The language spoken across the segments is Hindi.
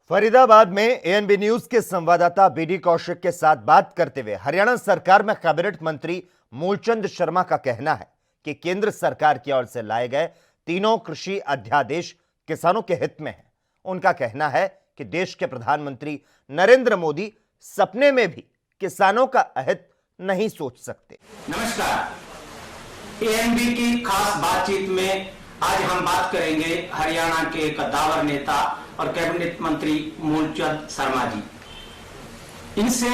फरीदाबाद में एएनबी न्यूज के संवाददाता बीडी कौशिक के साथ बात करते हुए हरियाणा सरकार में कैबिनेट मंत्री मूलचंद शर्मा का कहना है कि केंद्र सरकार की ओर से लाए गए तीनों कृषि अध्यादेश किसानों के हित में हैं। उनका कहना है कि देश के प्रधानमंत्री नरेंद्र मोदी सपने में भी किसानों का अहित नहीं सोच सकते। नमस्कार, एएनबी की खास बातचीत में आज हम बात करेंगे हरियाणा के कद्दावर नेता और कैबिनेट मंत्री मूलचंद शर्मा जी। इनसे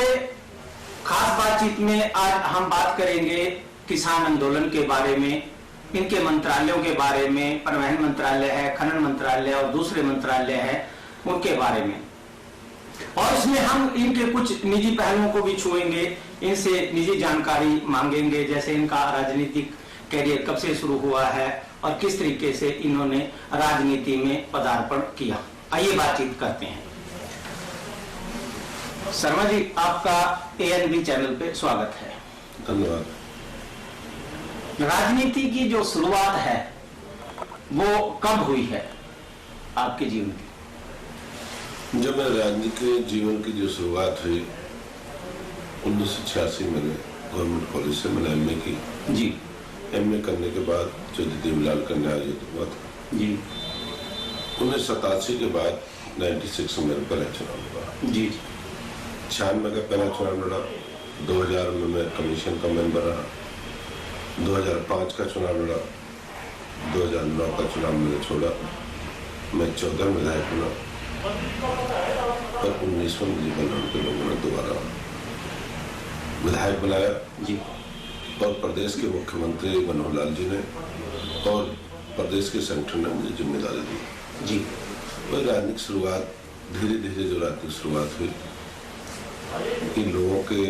खास बातचीत में आज हम बात करेंगे किसान आंदोलन के बारे में, इनके मंत्रालयों के बारे में, परिवहन मंत्रालय है, खनन मंत्रालय और दूसरे मंत्रालय है उनके बारे में, और इसमें हम इनके कुछ निजी पहलुओं को भी छुएंगे, इनसे निजी जानकारी मांगेंगे, जैसे इनका राजनीतिक कैरियर कब से शुरू हुआ है और किस तरीके से इन्होंने राजनीति में पदार्पण किया। आइए बातचीत करते हैं। शर्मा जी, आपका एएनबी चैनल पे स्वागत है। धन्यवाद। राजनीति की जो शुरुआत है वो कब हुई है आपके जीवन की? जब मेरे राजनीतिक जीवन की जो शुरुआत हुई 1986 मैंने गवर्नमेंट कॉलेज से मैंने एमए की जी। एमए करने के बाद जो देवीलाल कन्या आयोजित हुआ था जी। 1987 के बाद 96 में मेरा पहला चुनाव हुआ जी। 96 का पहला चुनाव लड़ा, 2000 में मैं कमीशन का मेंबर रहा, 2005 का चुनाव लड़ा, 2009 का चुनाव मैंने छोड़ा, मैं 14 विधायक बना और 19वें मुझे के लोगों ने दोबारा विधायक बनाया जी। और प्रदेश के मुख्यमंत्री मनोहर लाल जी ने और प्रदेश के संगठन ने मुझे जिम्मेदारी दी जी। वही राजनीतिक शुरुआत धीरे धीरे जो राजनीतिक शुरुआत हुई कि लोगों के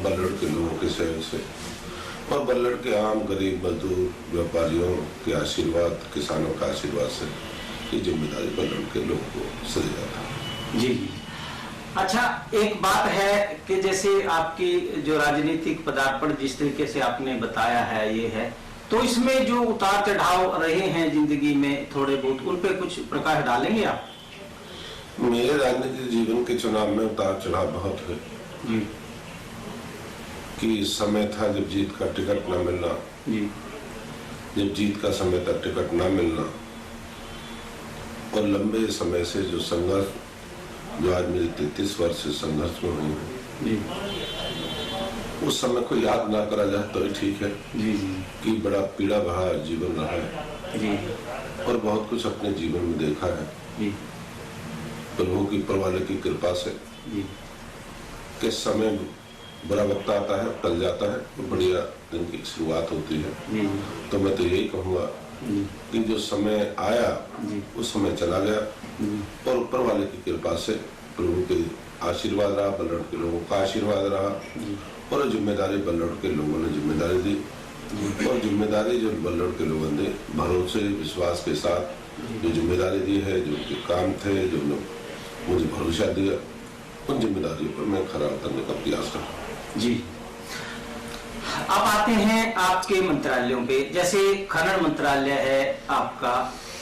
बल्लड़ के लोगों के सहयोग से और बल्लड़ के आम गरीब मजदूर व्यापारियों के आशीर्वाद, किसानों का आशीर्वाद से ये जिम्मेदारी बल्लड़ के लोगों को सही जाता। जी। अच्छा, एक बात है कि जैसे आपकी जो राजनीतिक पदार्पण जिस तरीके से आपने बताया है ये है, तो इसमें जो उतार चढ़ाव रहे हैं जिंदगी में थोड़े बहुत, उन पे कुछ प्रकाश डालेंगे आप? मेरे राजनीतिक जीवन के चुनाव में उतार चढ़ाव बहुत है जी। कि समय था जब जीत का टिकट न मिलना जी। जब जीत का समय था टिकट न मिलना और लंबे समय से जो संघर्ष जो आज मेरे 33 वर्ष से संघर्ष में हुई है, उस समय को याद ना करा जाए तो ही ठीक है जी। जी। कि बड़ा पीड़ा भरा जीवन रहा है जी। और बहुत कुछ अपने जीवन में देखा है जी। प्रभु की परवाले की कृपा से जी। कि समय बुरा वक्त आता है, टल जाता है और बढ़िया दिन की शुरुआत होती है। जी। तो मैं तो यही कहूँगा कि जो समय आया उस समय चला गया और ऊपर वाले की कृपा से प्रभु के आशीर्वाद रहा, बल्लड़ के लोगों का आशीर्वाद रहा और जिम्मेदारी बल्लड़ के लोगों ने जिम्मेदारी दी और जिम्मेदारी जो बल्लड़ के लोगों ने भरोसे विश्वास के साथ जो जिम्मेदारी दी है, जो उनके काम थे, जो मुझे भरोसा दिया, उन जिम्मेदारियों पर मैं खरा उतरने का प्रयास करूँ। जी। अब आते हैं आपके मंत्रालयों पे, जैसे खनन मंत्रालय है आपका,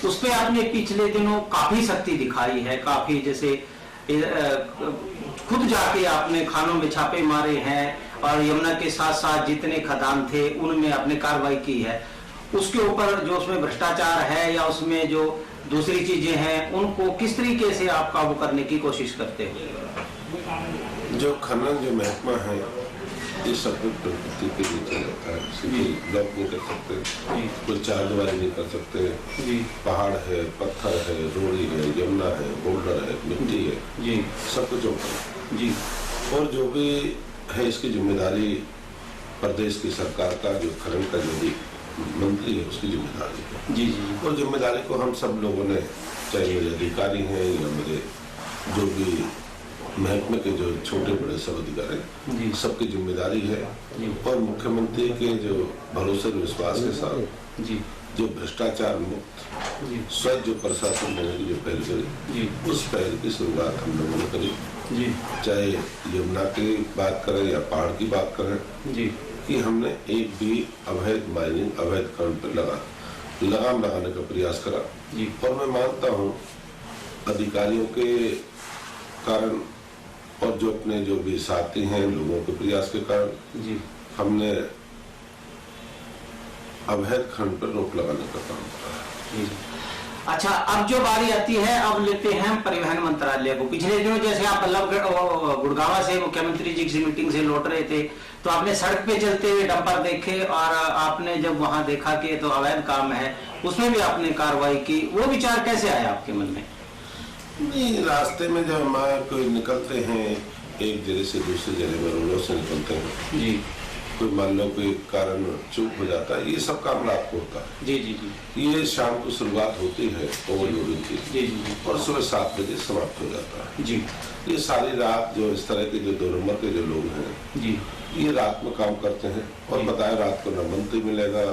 उस पे आपने पिछले दिनों काफी शक्ति दिखाई है, काफी जैसे खुद जाके आपने खानों में छापे मारे हैं और यमुना के साथ साथ जितने खदान थे उनमें आपने कार्रवाई की है। उसके ऊपर जो उसमें भ्रष्टाचार है या उसमें जो दूसरी चीजें हैं उनको किस तरीके से आप काबू करने की कोशिश करते हो? जो खनन जो महकमा है ये सब कुछ प्रकृति के नीचे रहता है, किसी ब्लॉक नहीं कर सकते, कोई चार दीवारी नहीं कर सकते, पहाड़ है, पत्थर है, रोड़ी है, यमुना है, बोल्डर है, मिट्टी है, सब कुछ ऊपर जी। और जो भी है इसकी जिम्मेदारी प्रदेश की सरकार का जो खनन का जो भी मंत्री है उसकी जिम्मेदारी है जी। और जिम्मेदारी को हम सब लोगों ने, चाहे मेरे अधिकारी हैं या मेरे जो भी महकमे के जो छोटे बड़े सब अधिकारी, सबकी जिम्मेदारी है और मुख्यमंत्री के जो भरोसे विश्वास के साथ जो भ्रष्टाचार मुक्त स्वच्छ जो प्रशासन देने की जो पहल करी, उस पहल की शुरुआत हम लोगों ने करी। चाहे यमुना की बात करें या पहाड़ की बात करें कि हमने एक भी अवैध माइनिंग, अवैध खनन पर लगाम लगाने का प्रयास करा और मैं मानता हूँ अधिकारियों के कारण और जो अपने जो भी साथी हैं लोगों के प्रयास के कारण जी हमने अवैध खनन पर रोक लगाने का काम करा है। जी। अच्छा, अब जो बारी आती है, अब लेते हैं हम परिवहन मंत्रालय को। पिछले दिनों जैसे आप गुड़गांव से मुख्यमंत्री जी की मीटिंग से लौट रहे थे, तो आपने सड़क पे चलते हुए डंपर देखे और आपने जब वहां देखा कि तो अवैध काम है, उसमें भी आपने कार्रवाई की। वो विचार कैसे आया आपके मन में? नहीं, रास्ते में जब हम कोई निकलते हैं एक जगह से दूसरी जगह में रोडों से निकलते हैं जी, कोई मान लो कोई कारण चूक हो जाता है, ये सब काम रात को होता है। जी जी जी ये शाम को शुरुआत होती है ओवरलोडिंग की जी जी और सुबह 7 बजे समाप्त हो जाता है। जी ये सारी रात जो इस तरह के जो 2 नंबर के जो लोग हैं जी ये रात में काम करते हैं और जी। बताया रात को न मंत्री मिलेगा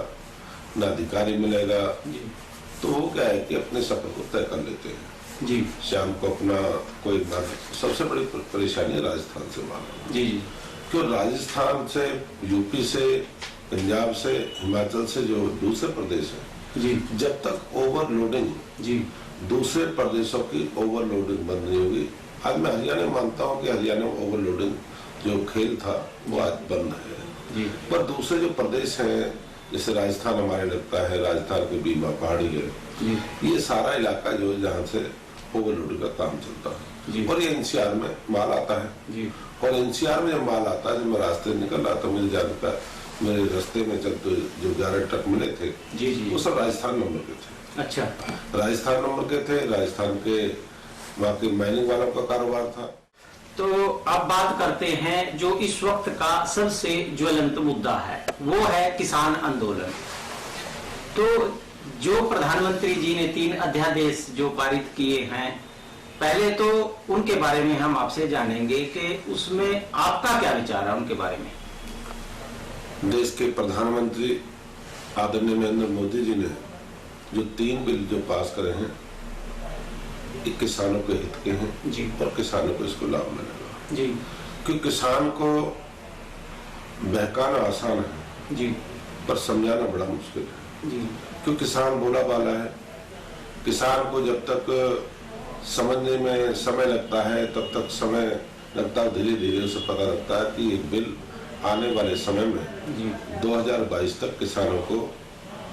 न अधिकारी मिलेगा, जी तो वो क्या है कि अपने सफर को तय कर लेते हैं। जी शाम को अपना कोई सबसे बड़ी परेशानी है राजस्थान से मालूम, जी जी क्यों राजस्थान से, यूपी से, पंजाब से, हिमाचल से जो दूसरे प्रदेश है, जी जब तक ओवरलोडिंग जी दूसरे प्रदेशों की ओवरलोडिंग बंद नहीं होगी। आज मैं हरियाणा मानता हूँ कि हरियाणा में ओवरलोडिंग जो खेल था वो आज बंद है, जी पर दूसरे जो प्रदेश हैं जैसे राजस्थान हमारे लगता है, राजस्थान के बीमा पहाड़ी है, जी ये सारा इलाका जो है जहाँ से ओवरलोडिंग का काम चलता जी। है और ये एनसीआर में माल आता है। जी और एनसीआर में जब माल आता है, जब मैं रास्ते निकल रहा था मुझे जाने का, मेरे रास्ते में चलते जो 11 ट्रक मिले थे जी जी वो सब राजस्थान नंबर के थे। अच्छा, राजस्थान नंबर के थे, राजस्थान के वहाँ के माइनिंग वालों का कारोबार था। तो अब बात करते हैं जो इस वक्त का सबसे ज्वलंत मुद्दा है, वो है किसान आंदोलन। तो जो प्रधानमंत्री जी ने 3 अध्यादेश जो पारित किए हैं, पहले तो उनके बारे में हम आपसे जानेंगे कि उसमें आपका क्या विचार है उनके बारे में। देश के प्रधानमंत्री आदरणीय नरेंद्र मोदी जी ने जो 3 बिल जो पास करे हैं, ये किसानों के हित के हैं जी और किसानों को इसको लाभ मिलेगा। जी क्योंकि किसान को बहकाना आसान है जी पर समझाना बड़ा मुश्किल है। जी क्योंकि किसान भोला भाला है, किसान को जब तक समझने में समय लगता है तब तक समय लगता है, धीरे धीरे उसे पता लगता है कि एक बिल आने वाले समय में जी 2022 तक किसानों को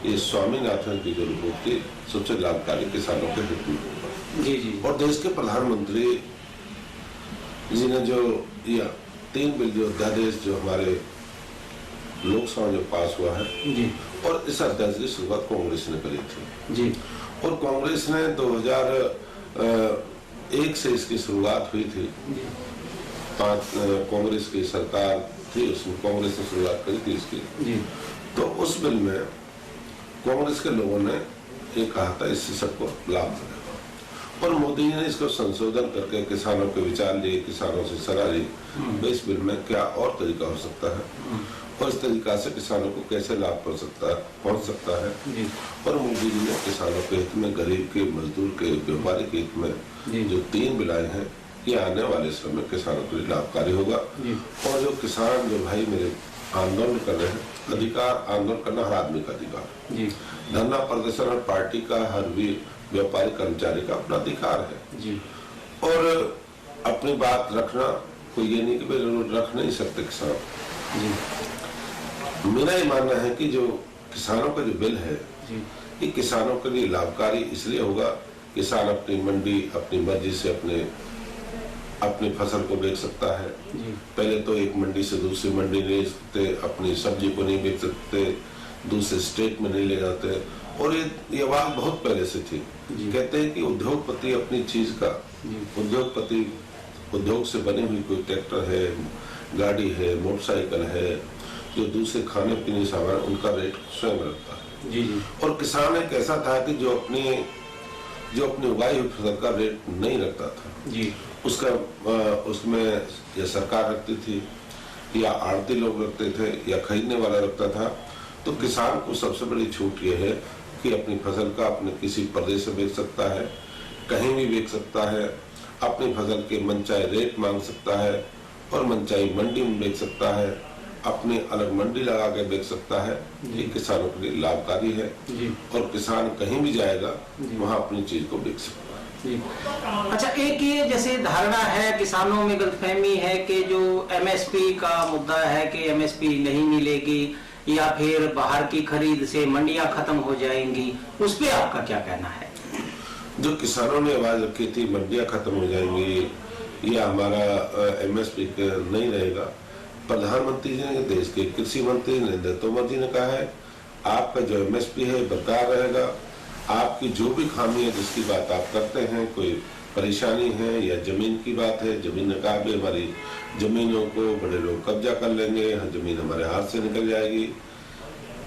ये स्वामीनाथन की जो रिपोर्ट थी सबसे लाभकारी किसानों के हित में होगा। जी जी और देश के प्रधानमंत्री जी ने जो यह 3 बिल जो अध्यादेश जो हमारे लोकसभा जो पास हुआ है, जी और इस अध्यादेश की शुरुआत कांग्रेस ने करी थी जी और कांग्रेस ने 2001 से इसकी शुरुआत हुई थी। 5 कांग्रेस की सरकार थी, उसमें कांग्रेस ने शुरुआत करी थी इसकी। जी तो उस बिल में कांग्रेस के लोगों ने ये कहा था इससे सबको लाभ मिलेगा, और मोदी जी ने इसको संशोधन करके किसानों के विचार लिए, किसानों से सलाह ली इस बिल में क्या और तरीका हो सकता है और इस तरीका से किसानों को कैसे लाभ पहुंच सकता है। जी और मोदी जी ने किसानों के हित में, गरीब के, मजदूर के, व्यापारी के हित जी। में जो 3 बिल आए हैं, ये आने वाले समय में किसानों के लिए लाभकारी होगा। जी। और जो किसान जो भाई मेरे आंदोलन कर रहे हैं, अधिकार आंदोलन करना हर आदमी का अधिकार, जी धरना प्रदर्शन हर पार्टी का, हर भी व्यापारी कर्मचारी का अपना अधिकार है। जी और अपनी बात रखना, कोई ये नहीं कि भाई रख नहीं सकते किसान। जी मेरा ये मानना है कि जो किसानों का जो बिल है जी ये किसानों के लिए लाभकारी इसलिए होगा, किसान अपनी मंडी अपनी मर्जी से अपनी फसल को बेच सकता है। जी पहले तो एक मंडी से दूसरी मंडी नहीं सकते, अपनी सब्जी को नहीं बेच सकते, दूसरे स्टेट में नहीं ले जाते, और ये बात बहुत पहले से थी। जी। कहते हैं कि उद्योगपति अपनी चीज का, उद्योगपति उद्योग से बनी हुई कोई ट्रैक्टर है, गाड़ी है, मोटरसाइकिल है, जो दूसरे खाने पीने सामान, उनका रेट स्वयं रखता है। जी जी और किसान एक ऐसा था कि जो अपनी उगाई हुई फसल का रेट नहीं रखता था, जी उसमें या सरकार रखती थी या आड़ती लोग रखते थे या खरीदने वाला रखता था। तो किसान को सबसे बड़ी छूट यह है कि अपनी फसल का अपने किसी प्रदेश से बेच सकता है, कहीं भी बेच सकता है, अपनी फसल के मनचाहे रेट मांग सकता है और मनचाही मंडी में बेच सकता है, अपनी अलग मंडी लगा के बेच सकता है। ये किसानों के लिए लाभकारी है जी और किसान कहीं भी जाएगा वहां अपनी चीज को बेच सकता है। जी। अच्छा, एक ये जैसे धारणा है, किसानों में गलतफहमी है कि जो एमएसपी का मुद्दा है कि एमएसपी नहीं मिलेगी या फिर बाहर की खरीद से मंडियां खत्म हो जाएंगी, उस पे आपका क्या कहना है? जो किसानों ने आवाज रखी थी मंडियां खत्म हो जाएंगी या हमारा एमएसपी नहीं रहेगा, प्रधानमंत्री जी ने, देश के कृषि मंत्री नरेंद्र तोमर जी ने कहा है आपका जो एमएसपी है बरकरार रहेगा। आपकी जो भी खामी है जिसकी बात आप करते हैं, कोई परेशानी है या जमीन की बात है, जमीन ने कहा भी हमारी जमीनों को बड़े लोग कब्जा कर लेंगे, जमीन हमारे हाथ से निकल जाएगी।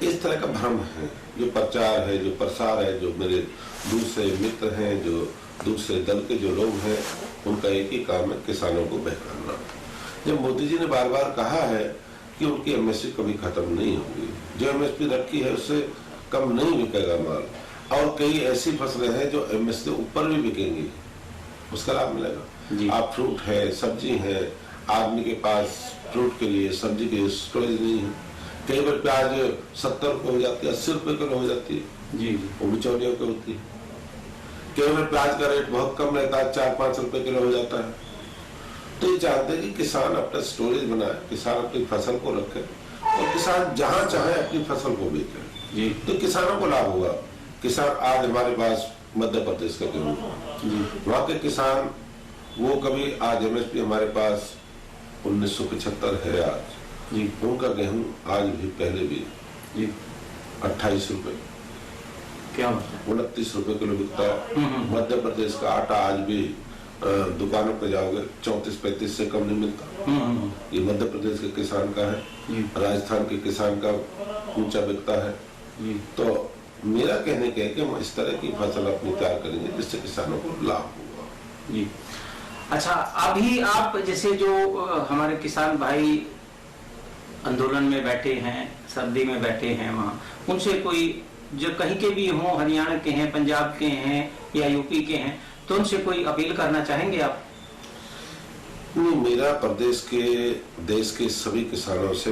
इस तरह का भ्रम है, जो प्रचार है, जो प्रसार है, जो मेरे दूसरे मित्र हैं, जो दूसरे दल के जो लोग हैं, उनका एक ही काम है किसानों को बहकाना। जब मोदी जी ने बार बार कहा है कि उनकी एमएसपी कभी खत्म नहीं होगी, जो एमएसपी रखी है उससे कम नहीं बिकेगा माल, और कई ऐसी फसलें हैं जो एमएसपी ऊपर भी बिकेंगी, उसका लाभ मिलेगा। आप फ्रूट है, सब्जी है, आदमी के पास फ्रूट के लिए, सब्जी के लिए स्टोरेज नहीं है। कई बार प्याज 70 रुपये हो जाती है, 80 रुपये किलो हो जाती है जी, वो बिचौलियों की होती है। कई बार प्याज का रेट बहुत कम रहता है, 4-5 रुपये किलो हो जाता है। तो ये चाहते हैं कि किसान अपना स्टोरेज बनाए, किसान अपनी फसल को रखे और किसान जहां चाहे अपनी फसल को बेचे, तो किसानों को लाभ होगा। किसान आज हमारे पास मध्य प्रदेश का गेहूं, वहाँ के किसान वो कभी, आज एमएसपी हमारे पास 1975 है आज जी, उनका गेहूं आज भी पहले भी जी 28 रुपए, क्या 29 रुपए किलो बिकता है। मध्य प्रदेश का आटा आज भी दुकानों पे जाओगे 34-35 से कम नहीं मिलता। ये मध्य प्रदेश के किसान का है, राजस्थान के किसान का ऊंचा बिकता है। तो मेरा कहने के है कि हम इस तरह की फसल अपनी तैयार करेंगे जिससे किसानों को लाभ होगा जी। अच्छा, अभी आप जैसे जो हमारे किसान भाई आंदोलन में बैठे हैं, सर्दी में बैठे हैं, वहाँ उनसे कोई जो कहीं के भी हों, हरियाणा के हैं, पंजाब के हैं या यूपी के हैं, तो उनसे कोई अपील करना चाहेंगे आप? नहीं, मेरा प्रदेश के, देश के सभी किसानों से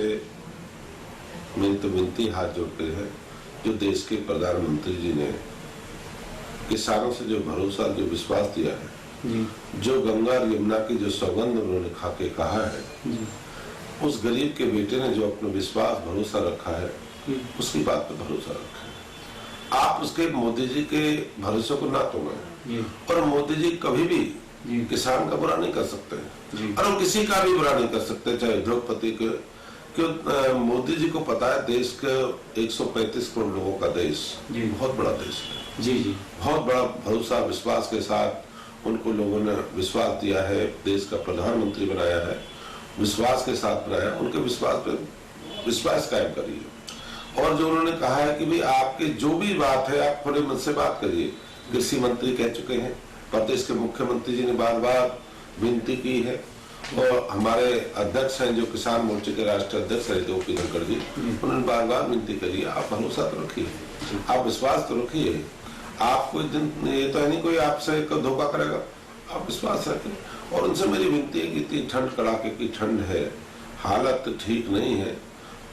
मेरी तो विनती हाथ जोड़ते हैं, जो देश के प्रधानमंत्री जी ने किसानों से जो भरोसा, जो विश्वास दिया है जी, जो गंगा और यमुना की जो सौगंध उन्होंने खा के कहा है जी, उस गरीब के बेटे ने जो अपना विश्वास, भरोसा रखा है, उसकी बात पे भरोसा रखा है। आप उसके मोदी जी के भरोसे को ना तोड़ें, और मोदी जी कभी भी किसान का बुरा नहीं कर सकते और वो किसी का भी बुरा नहीं कर सकते, चाहे उद्योगपति के। क्यों? मोदी जी को पता है देश के 135 करोड़ लोगों का देश बहुत बड़ा देश है जी जी, बहुत बड़ा भरोसा, विश्वास के साथ उनको लोगों ने विश्वास दिया है, देश का प्रधानमंत्री बनाया है, विश्वास के साथ बनाया। उनके विश्वास पे विश्वास कायम करिए। और जो उन्होंने कहा है कि भाई आपके जो भी बात है आप खुले मन से बात करिए, कृषि मंत्री कह चुके हैं, प्रदेश के मुख्यमंत्री जी ने बार बार विनती की है, और हमारे अध्यक्ष हैं जो किसान मोर्चे के राष्ट्रीय अध्यक्ष है ओपी धनखड़ जी, उन्होंने बार बार विनती करी है, आप भरोसा तो रखिए, आप विश्वास तो रखिए। आपको दिन ये तो है नहीं कोई आपसे धोखा करेगा, आप विश्वास रखें। और उनसे मेरी विनती है कि इतनी ठंड, कड़ाके की ठंड है, हालत ठीक नहीं है,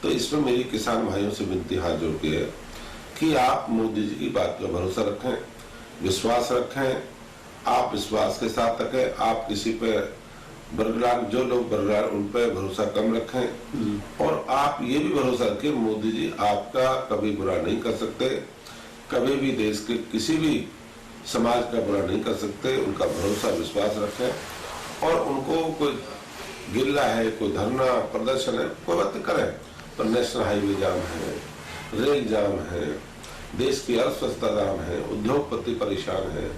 तो इसमें मेरी किसान भाइयों से विनती हाथ जोड़ के है कि आप मोदी जी की बात पर भरोसा रखें, विश्वास रखें, आप विश्वास के साथ रखें। आप किसी पे बरकरार, जो लोग बरकरार उन पर भरोसा कम रखें, और आप ये भी भरोसा रखें मोदी जी आपका कभी बुरा नहीं कर सकते, कभी भी देश के किसी भी समाज का बुरा नहीं कर सकते। उनका भरोसा, विश्वास रखें, और उनको कोई गिल्ला है, कोई धरना प्रदर्शन है, कोई बात करें, पर नेशनल हाईवे जाम है, रेल जाम है, देश की अर्थव्यवस्था जाम है, उद्योगपति परेशान है,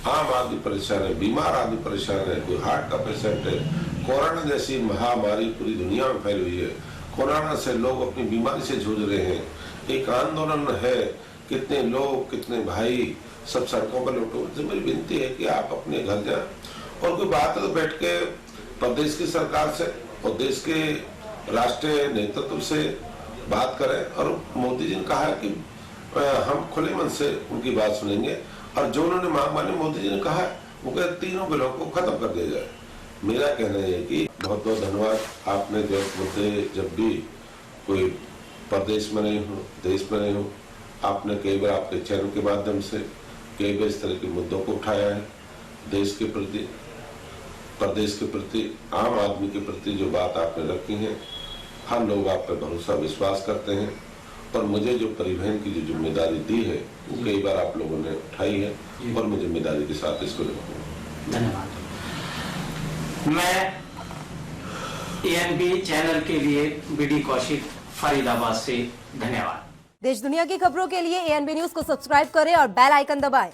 आम आदमी परेशान है, बीमार आदमी परेशान है, कोई हार्ट का पेशेंट है, कोरोना जैसी महामारी पूरी दुनिया में फैली हुई है, कोरोना से लोग अपनी बीमारी से जूझ रहे हैं, एक आंदोलन है, कितने लोग, कितने भाई सब सड़कों पर लौटो। मेरी विनती है कि आप अपने घर जाएं, और कोई बात है तो बैठ के प्रदेश की सरकार से और देश के राष्ट्रीय नेतृत्व से बात करें। और मोदी जी ने कहा है कि हम खुले मन से उनकी बात सुनेंगे, और जो उन्होंने मांग मानी, मोदी जी ने कहा है वो कहते तीनों बिलों को खत्म कर दिया जाए। मेरा कहना है कि बहुत बहुत धन्यवाद। आपने जो मुद्दे, जब भी कोई प्रदेश में नहीं हो, देश में नहीं हो, आपने कई बार आपके चैनल के माध्यम से कई बार इस तरह के मुद्दों को उठाया है। देश के प्रति, प्रदेश के प्रति, आम आदमी के प्रति जो बात आपने रखी है, हर लोग आप पर भरोसा विश्वास करते हैं और मुझे जो परिवहन की जो जिम्मेदारी दी है वो कई बार आप लोगों ने उठाई है और मैं जिम्मेदारी के साथ इसको निभाऊंगा। धन्यवाद। मैं एएनबी चैनल के लिए बीडी कौशिक, फरीदाबाद से धन्यवाद। देश दुनिया की खबरों के लिए एएनबी न्यूज को सब्सक्राइब करें और बेल आइकन दबाएं।